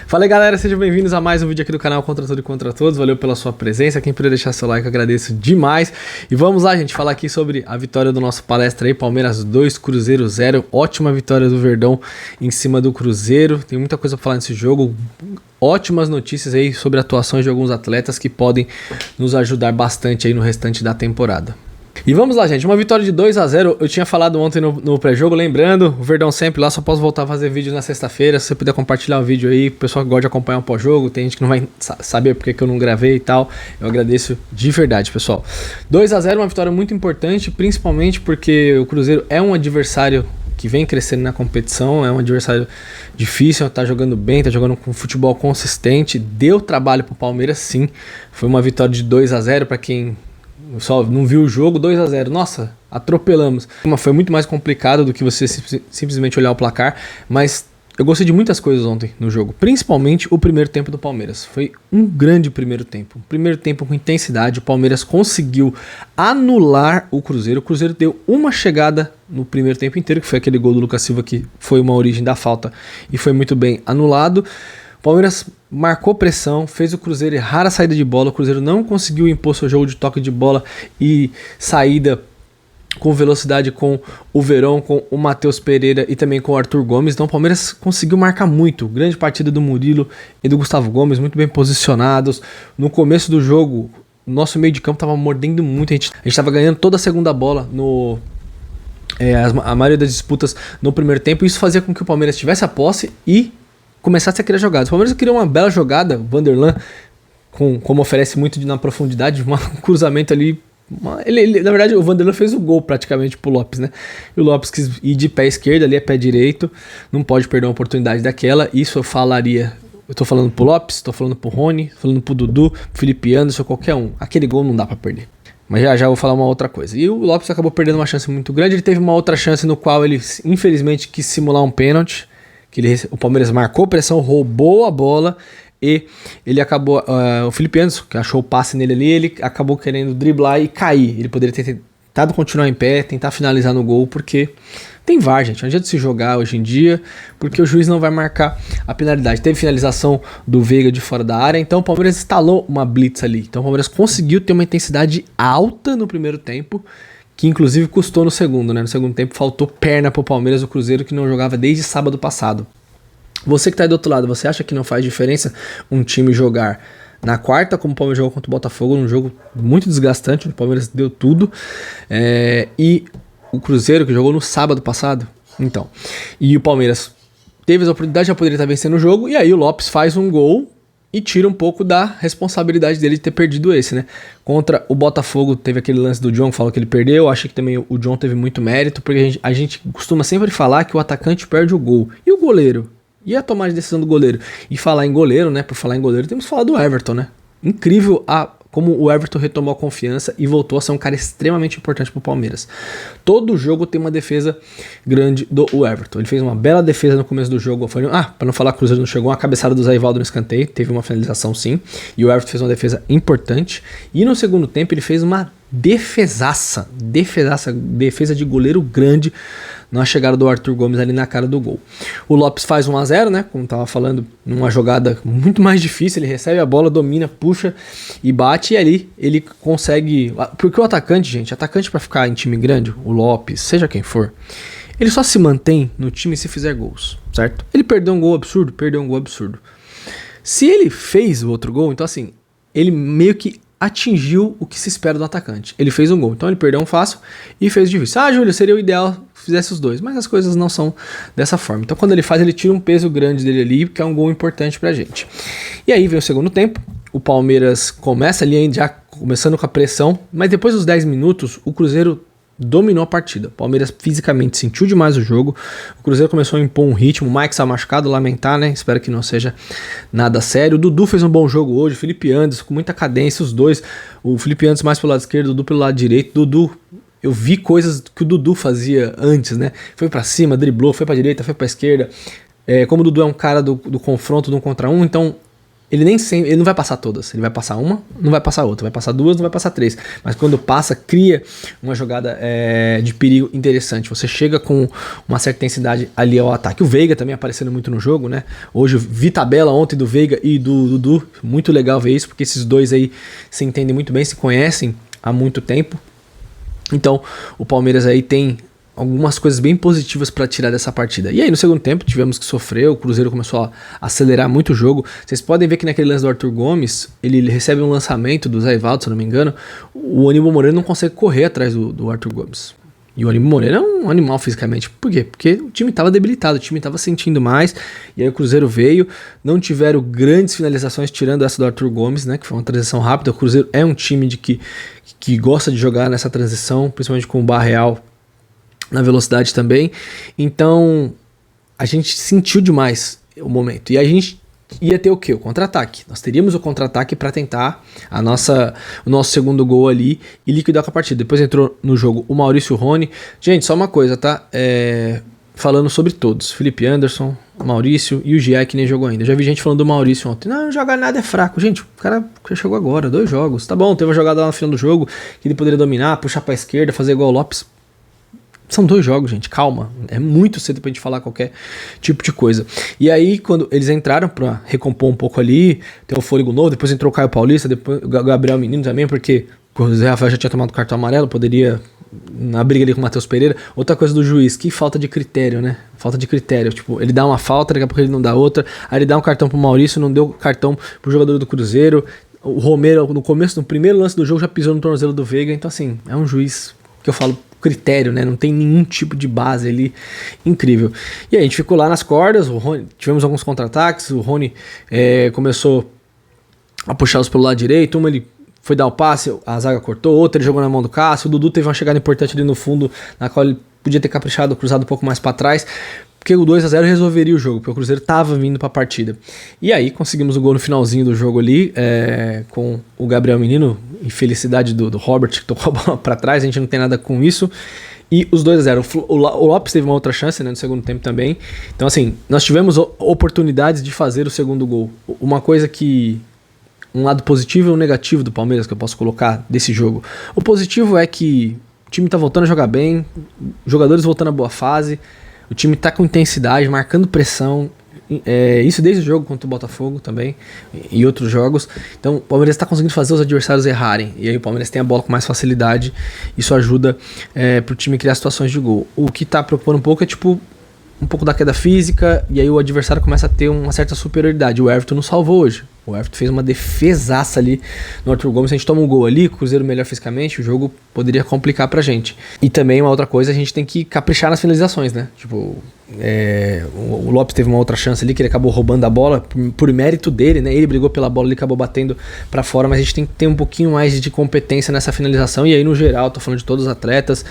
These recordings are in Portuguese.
Fala aí, galera, sejam bem-vindos a mais um vídeo aqui do canal Contra Tudo e Contra Todos. Valeu pela sua presença, quem puder deixar seu like eu agradeço demais. E vamos lá, gente, falar aqui sobre a vitória do nosso palestra aí, Palmeiras 2, Cruzeiro 0. Ótima vitória do Verdão em cima do Cruzeiro. Tem muita coisa pra falar nesse jogo. Ótimas notícias aí sobre atuações de alguns atletas que podem nos ajudar bastante aí no restante da temporada. E vamos lá, gente, uma vitória de 2-0, eu tinha falado ontem no pré-jogo, lembrando, o Verdão sempre lá, só posso voltar a fazer vídeos na sexta-feira, se você puder compartilhar o vídeo aí, o pessoal que gosta de acompanhar o pós-jogo, tem gente que não vai saber porque que eu não gravei e tal, eu agradeço de verdade, pessoal. 2-0, uma vitória muito importante, principalmente porque o Cruzeiro é um adversário que vem crescendo na competição, é um adversário difícil, tá jogando bem, tá jogando com futebol consistente, deu trabalho pro Palmeiras sim, foi uma vitória de 2-0 para quem só não viu o jogo, 2-0, nossa, atropelamos. Foi muito mais complicado do que você simplesmente olhar o placar, mas eu gostei de muitas coisas ontem no jogo, principalmente o primeiro tempo do Palmeiras. Foi um grande primeiro tempo com intensidade, o Palmeiras conseguiu anular o Cruzeiro deu uma chegada no primeiro tempo inteiro, que foi aquele gol do Lucas Silva que foi uma origem da falta e foi muito bem anulado. O Palmeiras marcou pressão, fez o Cruzeiro errar a saída de bola, o Cruzeiro não conseguiu impor seu jogo de toque de bola e saída com velocidade com o Verón, com o Matheus Pereira e também com o Arthur Gomes. Então o Palmeiras conseguiu marcar muito, grande partida do Murilo e do Gustavo Gomes, muito bem posicionados. No começo do jogo, o nosso meio de campo estava mordendo muito, a gente estava ganhando toda a segunda bola a maioria das disputas no primeiro tempo, e isso fazia com que o Palmeiras tivesse a posse e começasse a criar jogadas. O Palmeiras criou uma bela jogada, o Vanderlan, como oferece muito na profundidade, um cruzamento ali. Na verdade, o Vanderlan fez o gol praticamente pro Lopes, né? E o Lopes quis ir de pé esquerdo, ali é pé direito, não pode perder uma oportunidade daquela. Isso eu falaria. Eu tô falando pro Lopes, tô falando pro Rony, tô falando pro Dudu, pro Felipe Anderson, qualquer um. Aquele gol não dá pra perder. Mas já vou falar uma outra coisa. E o Lopes acabou perdendo uma chance muito grande. Ele teve uma outra chance no qual ele, infelizmente, quis simular um pênalti. O Palmeiras marcou pressão, roubou a bola e ele acabou, o Felipe Anderson, que achou o passe nele ali, ele acabou querendo driblar e cair. Ele poderia ter tentado continuar em pé, tentar finalizar no gol, porque tem VAR, gente, não adianta se jogar hoje em dia, porque o juiz não vai marcar a penalidade. Teve finalização do Veiga de fora da área, então o Palmeiras instalou uma blitz ali. Então o Palmeiras conseguiu ter uma intensidade alta no primeiro tempo, que inclusive custou no segundo, né? No segundo tempo faltou perna pro Palmeiras, o Cruzeiro que não jogava desde sábado passado. Você que tá aí do outro lado, você acha que não faz diferença um time jogar na quarta, como o Palmeiras jogou contra o Botafogo, num jogo muito desgastante, o Palmeiras deu tudo, e o Cruzeiro que jogou no sábado passado? Então, e o Palmeiras teve a oportunidade, já poderia estar vencendo o jogo, e aí o Lopes faz um gol e tira um pouco da responsabilidade dele de ter perdido esse, né? Contra o Botafogo teve aquele lance do John que falou que ele perdeu. Eu acho que também o John teve muito mérito, porque a gente costuma sempre falar que o atacante perde o gol. E o goleiro? E a tomada de decisão do goleiro? E falar em goleiro, né? Por falar em goleiro, temos que falar do Everton, né? Incrível como o Everton retomou a confiança e voltou a ser um cara extremamente importante pro Palmeiras. Todo jogo tem uma defesa grande do Everton. Ele fez uma bela defesa no começo do jogo. Para não falar que o Cruzeiro não chegou, uma cabeçada do Zé Ivaldo no escanteio, teve uma finalização sim, e o Everton fez uma defesa importante. E no segundo tempo ele fez uma defesa de goleiro grande na chegada do Arthur Gomes ali na cara do gol. O Lopes faz 1-0, né? Como tava falando, numa jogada muito mais difícil, ele recebe a bola, domina, puxa e bate, e ali ele consegue, porque o atacante, gente, para ficar em time grande, o Lopes, seja quem for, ele só se mantém no time se fizer gols, certo? Ele perdeu um gol absurdo. Se ele fez o outro gol, então assim, ele meio que atingiu o que se espera do atacante. Ele fez um gol, então ele perdeu um fácil e fez difícil. Júlio, seria o ideal se fizesse os dois, mas as coisas não são dessa forma. Então quando ele faz, ele tira um peso grande dele ali, que é um gol importante pra gente. E aí vem o segundo tempo, o Palmeiras começa ali já começando com a pressão, mas depois dos 10 minutos, o Cruzeiro dominou a partida. O Palmeiras fisicamente sentiu demais o jogo. O Cruzeiro começou a impor um ritmo. O Mike está machucado, lamentar, né? Espero que não seja nada sério. O Dudu fez um bom jogo hoje. O Felipe Anderson com muita cadência, os dois. O Felipe Anderson mais pelo lado esquerdo, o Dudu pelo lado direito. Dudu, eu vi coisas que o Dudu fazia antes, né? Foi pra cima, driblou, foi pra direita, foi pra esquerda. Como o Dudu é um cara do confronto, do 1 contra 1, então ele não vai passar todas. Ele vai passar uma, não vai passar outra. Vai passar duas, não vai passar três. Mas quando passa, cria uma jogada de perigo interessante. Você chega com uma certa intensidade ali ao ataque. O Veiga também aparecendo muito no jogo, né? Hoje eu vi tabela ontem do Veiga e do Dudu. Muito legal ver isso, porque esses dois aí se entendem muito bem, se conhecem há muito tempo. Então, o Palmeiras aí tem algumas coisas bem positivas para tirar dessa partida. E aí no segundo tempo tivemos que sofrer, o Cruzeiro começou a acelerar muito o jogo. Vocês podem ver que naquele lance do Arthur Gomes, ele recebe um lançamento do Zé Ivaldo, se eu não me engano, o Aníbal Moreira não consegue correr atrás do Arthur Gomes. E o Aníbal Moreira é um animal fisicamente. Por quê? Porque o time estava debilitado, o time estava sentindo mais, e aí o Cruzeiro veio, não tiveram grandes finalizações, tirando essa do Arthur Gomes, né, que foi uma transição rápida. O Cruzeiro é um time que gosta de jogar nessa transição, principalmente com o Barreal na velocidade também. Então a gente sentiu demais o momento, e a gente ia ter o quê? O contra-ataque. Nós teríamos o contra-ataque para tentar o nosso segundo gol ali e liquidar com a partida. Depois entrou no jogo o Maurício Rony. Gente, só uma coisa, tá? Falando sobre todos, Felipe Anderson, Maurício e o Giai, que nem jogou ainda. Já vi gente falando do Maurício ontem, não jogar nada é fraco. Gente, o cara chegou agora, 2 jogos, tá bom, teve uma jogada lá no final do jogo que ele poderia dominar, puxar pra esquerda, fazer igual o Lopes. São 2 jogos, gente, calma. É muito cedo pra gente falar qualquer tipo de coisa. E aí, quando eles entraram pra recompor um pouco ali, ter um fôlego novo, depois entrou o Caio Paulista, depois o Gabriel Menino também, porque o Zé Rafael já tinha tomado cartão amarelo, poderia, na briga ali com o Matheus Pereira. Outra coisa do juiz, que falta de critério, né? Falta de critério. Tipo, ele dá uma falta, daqui a pouco ele não dá outra. Aí ele dá um cartão pro Maurício, não deu cartão pro jogador do Cruzeiro. O Romero, no primeiro lance do jogo, já pisou no tornozelo do Veiga. Então, assim, é um juiz que eu falo critério, né? Não tem nenhum tipo de base ali incrível. E aí a gente ficou lá nas cordas, o Rony, tivemos alguns contra-ataques, o Rony começou a puxá-los pelo lado direito, ele foi dar o passe, a zaga cortou, outra ele jogou na mão do Cássio, o Dudu teve uma chegada importante ali no fundo, na qual ele podia ter caprichado, cruzado um pouco mais para trás, porque o 2-0 resolveria o jogo, porque o Cruzeiro estava vindo para a partida. E aí conseguimos o gol no finalzinho do jogo ali, com o Gabriel Menino, infelicidade do Robert, que tocou a bola para trás, a gente não tem nada com isso. E os 2-0. O Lopes teve uma outra chance, né, no segundo tempo também. Então assim, nós tivemos oportunidades de fazer o segundo gol. Uma coisa que... Um lado positivo e um negativo do Palmeiras que eu posso colocar desse jogo. O positivo é que o time tá voltando a jogar bem, jogadores voltando a boa fase, o time tá com intensidade, marcando pressão, isso desde o jogo contra o Botafogo também, e outros jogos. Então o Palmeiras tá conseguindo fazer os adversários errarem, e aí o Palmeiras tem a bola com mais facilidade, isso ajuda pro time criar situações de gol. O que tá preocupando um pouco é tipo um pouco da queda física, e aí o adversário começa a ter uma certa superioridade. O Everton nos salvou hoje. O Everton fez uma defesaça ali no Arthur Gomes. Se a gente toma um gol ali, o Cruzeiro melhor fisicamente, o jogo poderia complicar pra gente. E também uma outra coisa, a gente tem que caprichar nas finalizações, né? Tipo, o Lopes teve uma outra chance ali, que ele acabou roubando a bola por mérito dele, né? Ele brigou pela bola, ele acabou batendo pra fora, mas a gente tem que ter um pouquinho mais de competência nessa finalização. E aí, no geral, tô falando de todos os atletas.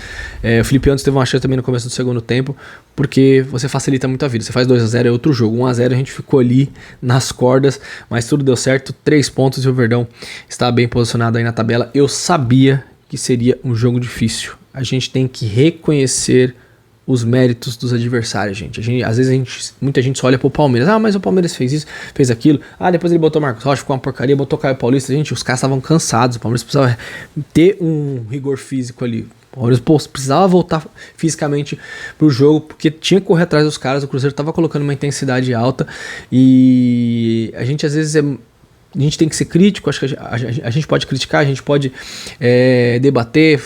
O Felipe Anderson teve uma chance também no começo do segundo tempo, porque você facilita muito a vida. Você faz 2-0, é outro jogo. 1-0 a gente ficou ali nas cordas, mas tudo deu certo, 3 pontos e o Verdão está bem posicionado aí na tabela. Eu sabia que seria um jogo difícil. A gente tem que reconhecer os méritos dos adversários, gente. Às vezes muita gente só olha pro Palmeiras. Ah, mas o Palmeiras fez isso, fez aquilo. Ah, depois ele botou Marcos Rocha, ficou uma porcaria, botou Caio Paulista. Gente, os caras estavam cansados. O Palmeiras precisava ter um rigor físico ali. O Palmeiras precisava voltar fisicamente pro jogo, porque tinha que correr atrás dos caras. O Cruzeiro tava colocando uma intensidade alta e a gente às vezes a gente tem que ser crítico. Acho que a gente pode criticar, a gente pode debater,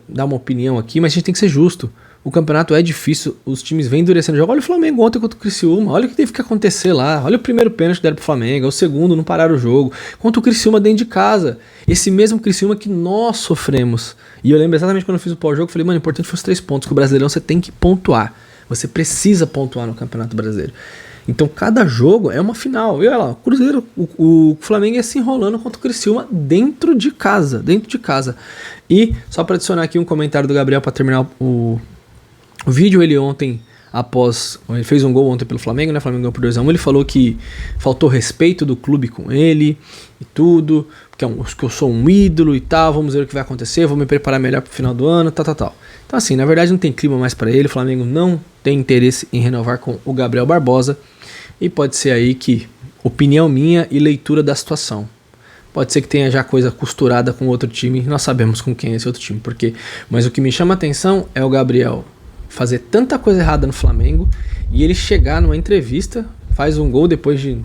dar uma opinião aqui, mas a gente tem que ser justo. O campeonato é difícil, os times vêm endurecendo o jogo. Olha o Flamengo ontem contra o Criciúma, olha o que teve que acontecer lá. Olha o primeiro pênalti que deram pro Flamengo, o segundo não pararam o jogo. Contra o Criciúma dentro de casa, esse mesmo Criciúma que nós sofremos. E eu lembro exatamente quando eu fiz o pós-jogo, falei, mano, o importante foi os 3 pontos, que o Brasileirão você tem que pontuar. Você precisa pontuar no Campeonato Brasileiro. Então cada jogo é uma final. E olha lá, o Cruzeiro, o Flamengo ia se enrolando contra o Criciúma dentro de casa. E só para adicionar aqui um comentário do Gabriel para terminar o vídeo, ele ontem, ele fez um gol ontem pelo Flamengo, né? O Flamengo ganhou por 2-1, ele falou que faltou respeito do clube com ele e tudo, que eu sou um ídolo e tal, vamos ver o que vai acontecer, vou me preparar melhor pro final do ano, tal. Então assim, na verdade não tem clima mais para ele, o Flamengo não tem interesse em renovar com o Gabriel Barbosa, e pode ser aí que opinião minha e leitura da situação. Pode ser que tenha já coisa costurada com outro time, nós sabemos com quem é esse outro time, porque, mas o que me chama a atenção é o Gabriel fazer tanta coisa errada no Flamengo e ele chegar numa entrevista, faz um gol depois de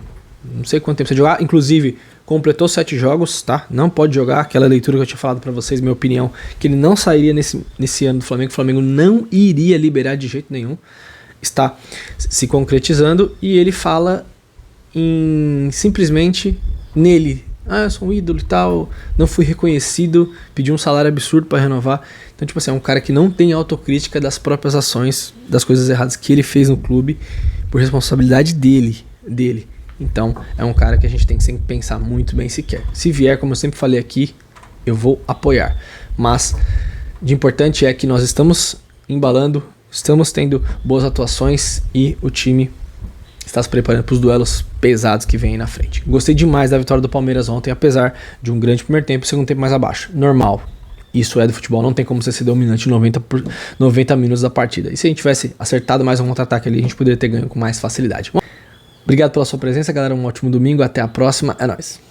não sei quanto tempo você jogar, inclusive completou 7 jogos, tá? Não pode jogar, aquela leitura que eu tinha falado pra vocês, minha opinião, que ele não sairia nesse ano do Flamengo, o Flamengo não iria liberar de jeito nenhum, está se concretizando e ele fala simplesmente nele. Eu sou um ídolo e tal, não fui reconhecido, pedi um salário absurdo pra renovar. Então, tipo assim, é um cara que não tem autocrítica das próprias ações, das coisas erradas que ele fez no clube, por responsabilidade dele. Então, é um cara que a gente tem que sempre pensar muito bem se quer. Se vier, como eu sempre falei aqui, eu vou apoiar. Mas, de importante é que nós estamos embalando, estamos tendo boas atuações e o time está se preparando para os duelos pesados que vem aí na frente. Gostei demais da vitória do Palmeiras ontem, apesar de um grande primeiro tempo e segundo tempo mais abaixo. Normal. Isso é do futebol, não tem como você ser dominante em 90 minutos da partida. E se a gente tivesse acertado mais um contra-ataque ali, a gente poderia ter ganho com mais facilidade. Bom, obrigado pela sua presença, galera. Um ótimo domingo. Até a próxima. É nóis.